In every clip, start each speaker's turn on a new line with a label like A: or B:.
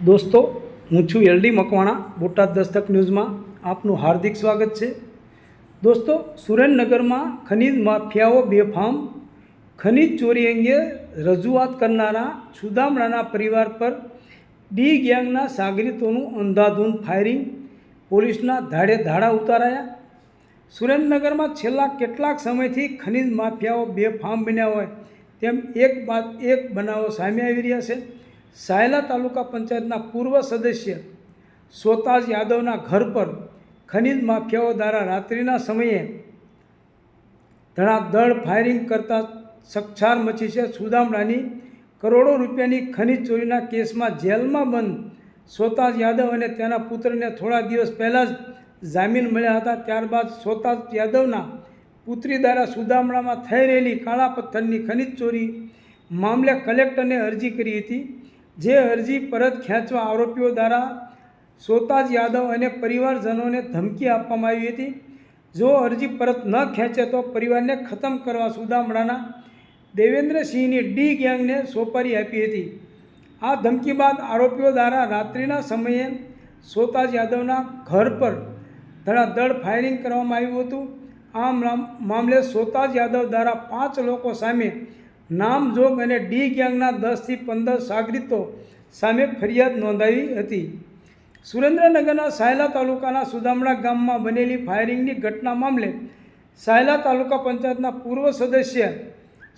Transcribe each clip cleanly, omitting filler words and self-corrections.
A: દોસ્તો, હું છું એલડી મકવાણા. બોટાદ દસ્તક ન્યૂઝમાં આપનું હાર્દિક સ્વાગત છે. દોસ્તો, સુરેન્દ્રનગરમાં ખનીજ માફિયાઓ બેફામ. ખનીજ ચોરી અંગે રજૂઆત કરનારા સુદામડાના પરિવાર પર ડી ગેંગના સાગરીતોનું અંધાધૂંધ ફાયરિંગ, પોલીસના ધાડે ધાડા ઉતારાયા. સુરેન્દ્રનગરમાં છેલ્લા કેટલાક સમયથી ખનીજ માફિયાઓ બેફામ બન્યા હોય તેમ એક બાદ એક બનાવો સામે આવી રહ્યા છે. સાયલા તાલુકા પંચાયતના પૂર્વ સદસ્ય સોતાજ યાદવના ઘર પર ખનીજ માફિયાઓ દ્વારા રાત્રિના સમયે ધડાધડ ફાયરિંગ કરતા ચકચાર મચી છે. સુદામડાની કરોડો રૂપિયાની ખનીજ ચોરીના કેસમાં જેલમાં બંધ સોતાજ યાદવ અને તેના પુત્રને થોડા દિવસ પહેલાં જ જામીન મળ્યા હતા. ત્યારબાદ સોતાજ યાદવના પુત્રી દ્વારા સુદામડામાં થઈ રહેલી કાળા પથ્થરની ખનીજ ચોરી મામલે કલેક્ટરને અરજી કરી હતી. જે અરજી પરત ખેંચવા આરોપીઓ દ્વારા સોતાજ યાદવ અને પરિવારજનોને ધમકી આપવામાં આવી હતી. જો અરજી પરત ન ખેંચે તો પરિવારને ખતમ કરવા સુદામડાના દેવેન્દ્રસિંહની ડી ગેંગને સોપારી આપી હતી. આ ધમકી બાદ આરોપીઓ દ્વારા રાત્રિના સમયે સોતાજ યાદવના ઘર પર ધડાધડ ફાયરિંગ કરવામાં આવ્યું હતું. આ મામલે સોતાજ યાદવ દ્વારા 5 લોકો સામે નામજોગ અને ડી ગેંગના 10 થી 15 સાગરીતો સામે ફરિયાદ નોંધાવી હતી. સુરેન્દ્રનગરના સાયલા તાલુકાના સુદામડા ગામમાં બનેલી ફાયરિંગની ઘટના મામલે સાયલા તાલુકા પંચાયતના પૂર્વ સદસ્ય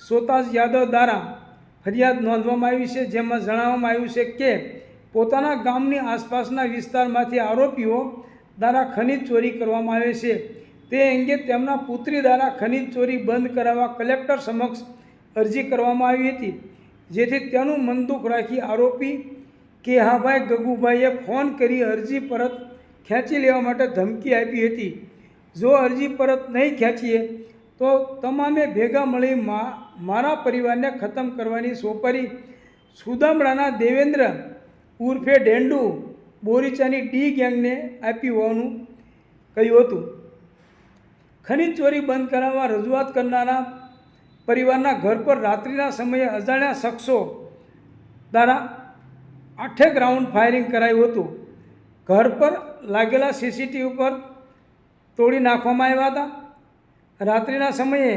A: સોતાજ યાદવ દ્વારા ફરિયાદ નોંધવામાં આવી છે. જેમાં જણાવવામાં આવ્યું છે કે પોતાના ગામની આસપાસના વિસ્તારમાંથી આરોપીઓ દ્વારા ખનીજ ચોરી કરવામાં આવે છે. તે અંગે તેમના પુત્રી દ્વારા ખનીજ ચોરી બંધ કરાવવા કલેક્ટર સમક્ષ અરજી કરવામાં આવી હતી. જેથી તેનું મનદુખ રાખી આરોપી કેહાભાઈ ગગુભાઈએ ફોન કરી અરજી પરત ખેંચી લેવા માટે ધમકી આપી હતી. જો અરજી પરત નહીં ખેંચીએ તો તમામે ભેગા મળી મારા પરિવારને ખતમ કરવાની સોપારી સુદામડાના દેવેન્દ્ર ઉર્ફે ઢેંડુ બોરીચાની ડી ગેંગને આપી હોવાનું કહ્યું હતું. ખનીજ ચોરી બંધ કરાવવા રજૂઆત કરનારા પરિવારના ઘર પર રાત્રિના સમયે અજાણ્યા શખ્સો દ્વારા 8 રાઉન્ડ ફાયરિંગ કરાયું હતું. ઘર પર લાગેલા સીસીટીવી પર તોડી નાખવામાં આવ્યા હતા. રાત્રિના સમયે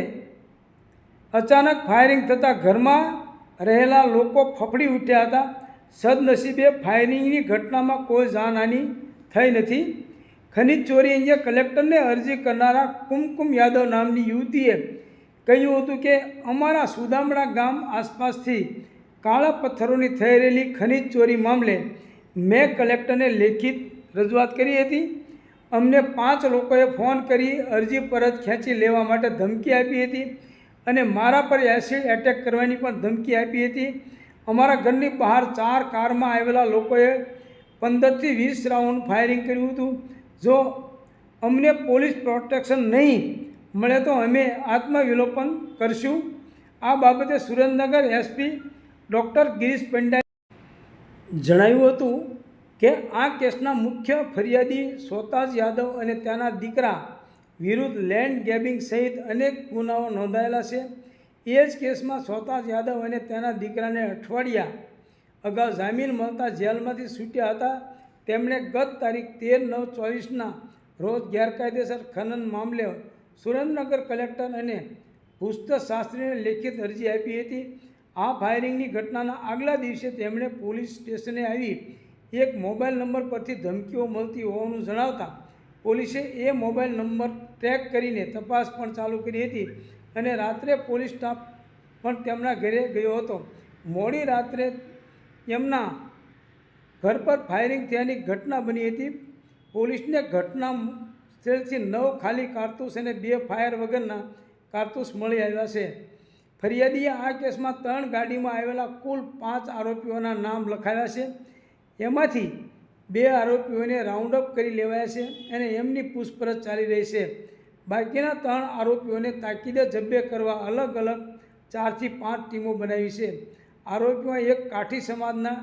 A: અચાનક ફાયરિંગ થતાં ઘરમાં રહેલા લોકો ફફડી ઉઠ્યા હતા. સદનસીબે ફાયરિંગની ઘટનામાં કોઈ જાનહાનિ થઈ નથી. ખનીજ ચોરી અંગે કલેક્ટરને અરજી કરનારા કુમકુમ યાદવ નામની યુવતીએ કહ્યું હતું કે અમારા સુદામડા ગામ આસપાસથી કાળા પથ્થરોની થઈ રહેલી ખનીજ ચોરી મામલે મેં કલેક્ટરને લેખિત રજૂઆત કરી હતી. અમને 5 લોકોએ ફોન કરી અરજી પરત ખેંચી લેવા માટે ધમકી આપી હતી અને મારા પર એસિડ એટેક કરવાની પણ ધમકી આપી હતી. અમારા ઘરની બહાર 4 કારમાં આવેલા લોકોએ 15 થી 20 રાઉન્ડ ફાયરિંગ કર્યું હતું. જો અમને પોલીસ પ્રોટેક્શન નહીં મળે તો અમે આત્મવિલોપન કરશું. આ બાબતે સુરેન્દ્રનગર એસપી ડૉક્ટર ગિરીશ પંડ્યાએ જણાવ્યું હતું કે આ કેસના મુખ્ય ફરિયાદી સોતાજ યાદવ અને તેના દીકરા વિરુદ્ધ લેન્ડ ગ્રેબિંગ સહિત અનેક ગુનાઓ નોંધાયેલા છે. એ જ કેસમાં સોતાજ યાદવ અને તેના દીકરાને અઠવાડિયા અગાઉ જામીન મળતા જેલમાંથી છૂટ્યા હતા. તેમણે ગત તારીખ 13/9/24ના રોજ ગેરકાયદેસર ખનન મામલે સુરેન્દ્રનગર કલેક્ટર અને ભૂસ્તર શાસ્ત્રીને લેખિત અરજી આપી હતી. આ ફાયરિંગની ઘટનાના આગલા દિવસે તેમણે પોલીસ સ્ટેશને આવી એક મોબાઈલ નંબર પરથી ધમકીઓ મળતી હોવાનું જણાવતા પોલીસે એ મોબાઈલ નંબર ટ્રેક કરીને તપાસ પણ ચાલુ કરી હતી અને રાત્રે પોલીસ સ્ટાફ પણ તેમના ઘરે ગયો હતો. મોડી રાત્રે તેમના ઘર પર ફાયરિંગ થયાની ઘટના બની હતી. પોલીસને ઘટના સ્થળથી 9 ખાલી કારતૂસ અને 2 ફાયર વગરના કારતૂસ મળી આવ્યા છે. ફરિયાદીએ આ કેસમાં 3 ગાડીમાં આવેલા કુલ 5 આરોપીઓના નામ લખાવ્યા છે. એમાંથી 2 આરોપીઓને રાઉન્ડ અપ કરી લેવાયા છે અને એમની પૂછપરછ ચાલી રહી છે. બાકીના 3 આરોપીઓને તાકીદે જબ્બે કરવા અલગ અલગ 4 થી 5 ટીમો બનાવી છે. આરોપીઓ એક કાઠી સમાજના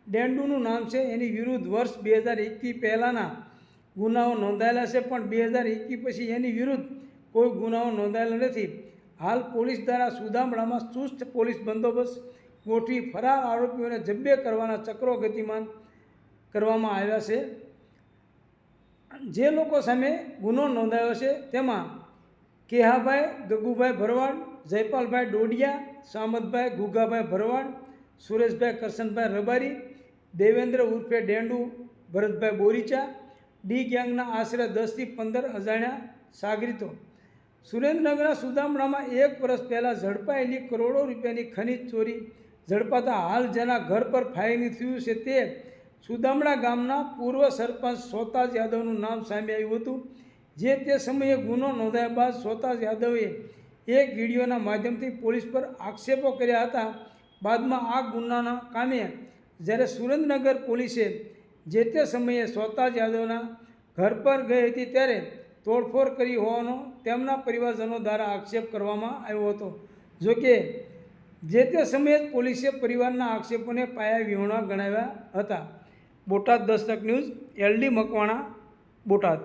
A: ડેન્ડુનું નામ છે. એની વિરુદ્ધ વર્ષ 2021 પહેલાંના ગુનાઓ નોંધાયેલા છે, પણ 2021 પછી એની વિરુદ્ધ કોઈ ગુનાઓ નોંધાયેલા નથી. હાલ પોલીસ દ્વારા સુદામડામાં ચુસ્ત પોલીસ બંદોબસ્ત ગોઠવી ફરાર આરોપીઓને જબ્બે કરવાના ચક્રો ગતિમાન કરવામાં આવ્યા છે. જે લોકો સામે ગુનો નોંધાયો છે તેમાં કેહાભાઈ ગગુભાઈ ભરવાડ, જયપાલભાઈ ડોડિયા, સામતભાઈ ગુગાભાઈ ભરવાડ, સુરેશભાઈ કરશનભાઈ રબારી, દેવેન્દ્ર ઉર્ફે ડેંડુ ભરતભાઈ બોરીચા, ડી ગેંગના આશરે 10થી 15 અજાણ્યા સાગરીતો સુરેન્દ્રનગરના સુદામડામાં 1 વર્ષ પહેલાં ઝડપાયેલી કરોડો રૂપિયાની ખનીજ ચોરી ઝડપાતા હાલ જેના ઘર પર ફાયરિંગ થયું છે તે સુદામડા ગામના પૂર્વ સરપંચ સોતાજ યાદવનું નામ સામે આવ્યું હતું. જે તે સમયે ગુનો નોંધાયા બાદ સોતાજ યાદવે એક વિડીયોના માધ્યમથી પોલીસ પર આક્ષેપો કર્યા હતા. બાદમાં આ ગુનાના કામે જ્યારે સુરેન્દ્રનગર પોલીસે જે તે સમયે સોતાજ યાદવના ઘર પર ગઈ હતી ત્યારે તોડફોડ કરી હોવાનો તેમના પરિવારજનો દ્વારા આક્ષેપ કરવામાં આવ્યો હતો. જોકે જે તે સમયે જ પોલીસે પરિવારના આક્ષેપોને પાયા વિહોણા ગણાવ્યા હતા. Botad Dastak news, LD Makwana, Botad.